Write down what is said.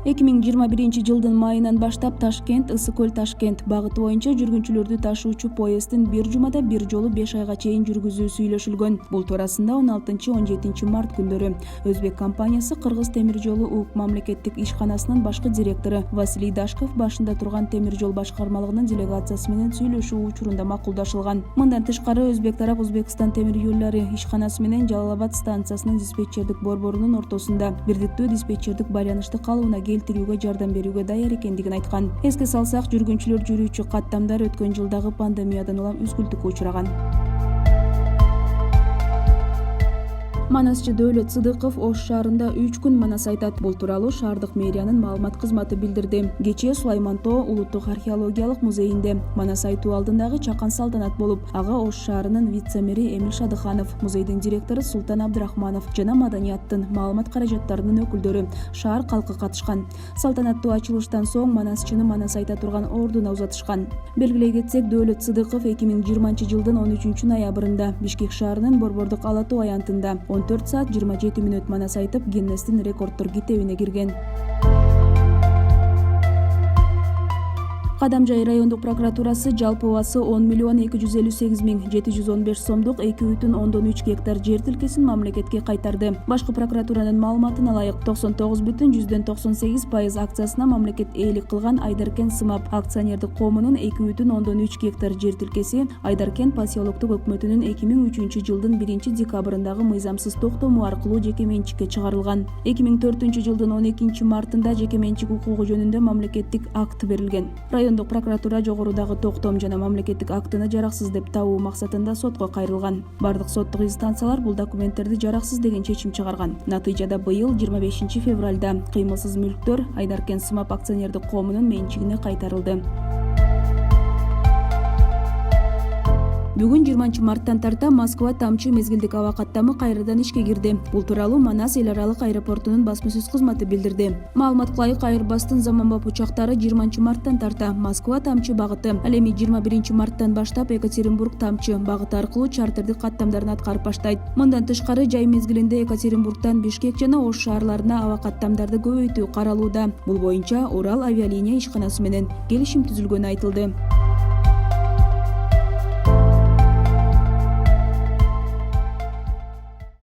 2021-жылдын майынан баштап Ташкент, Ысык көл Ташкент багыты боюнча жүргүнчүлөрдү ташуучу поезддин бир жумада бир жолу 5 айга чейин жүргүзүү сүйлөшүлгөн. Бул туурасында 16-17 март күндөрү Өзбек компаниясы Кыргыз темир жолу УК мамлекеттик ишканасынын башкы директору Василий Дашков башында турган темир жол башкармалыгынын делегациясы менен сүйлөшүү учурунда макулдашылган. Мындан тышкары Өзбек тарап Өзбекстан темир юллары ишканасы менен Жалал Абад станциясынын диспетчердик борборунун ортосунда бирдиктүү диспетчердик байланышты калыбына келтирүүгө жардам берүүгө даяр экендигин айткан. Эске салсак, жүргүнчүлөр жүрүүчү каттамдар өткөн жылдагы пандемиядан улам үзгүлтүккө учураган. Манасчы Дөөлөт Сыдыков Ош шаарында 3 күн манас айтат. Бул тууралуу шаардык мэриянын маалымат кызматы билдирди. Кечээ Сулайман Тоо улуттук археологиялык музейинде манас айтуу алдындагы чакан салтанат болуп, ага Ош шаарынын вице-мэри Эмил Шадыханов, музейдин директору Султан Абдрахманов жана маданияттын маалымат каражаттарынын өкүлдөрү, шаар калкы катышкан. Салтанаттуу ачылыштан соң манасчыны манас айта турган ордуна узатышкан. Белгилей кетсек, Дөөлөт Сыдыков 2020-жылдын 13 ноябрында Бишкек шаарынын Борбордук Ала Тоо аянтында 14 саат 27 мүнөт манас айтып, Гиннестин рекорддор китебине кирген. Кадамжай райондук прокуратурасы жалпы баасы 10,258,715 сомдук 2,3 гектар жер тилкесин мамлекетке кайтарды. Башкы прокуратуранын маалыматына ылайык 99,98% акциясына мамлекет ээлик кылган Айдаркен Сымап акционердик коомунун 2,3 гектар жер тилкеси Айдаркен поселоктук өкмөтүнүн 2003-жылдын 1-декабрындагы мыйзамсыз токтому аркылуу жеке менчикке чыгарылган. 2004-жылдын 12 мартында жеке менчик укугу жөнүндө мамлекеттик акт берилген. Райондук прокуратура жогорудагы токтом жана мамлекеттик актыны жараксыз деп табуу максатында сотко кайрылган. Бардык соттук инстанциялар бул документтерди жараксыз деген чечим чыгарган. Натыйжада быйыл 25 февралда кыймылсыз мүлктөр Айдаркен Сымап акционердик коомунун менчигине кайтарылды. Бүгүн 20 марттан тарта Москва тамчы мезгилдик аба каттамы кайрадан ишке кирди. Бул тууралуу Манас эл аралык аэропортунун басма-сөз кызматы билдирди. Маалыматка ылайык, Airbus'тун заманбап учактары 20 марттан тарта Москва тамчы багыты, ал эми 21 марттан баштап Екатеринбург тамчы багыты аркылуу чартердик каттамдарын аткарып баштайт. Мындан тышкары жай мезгилинде Екатеринбургтан Бишкек жана Ош шаарларына аба каттамдарды көбөйтүү каралууда. Бул боюнча Урал авиалиния ишканасы менен келишим түзүлгөнү айтылды.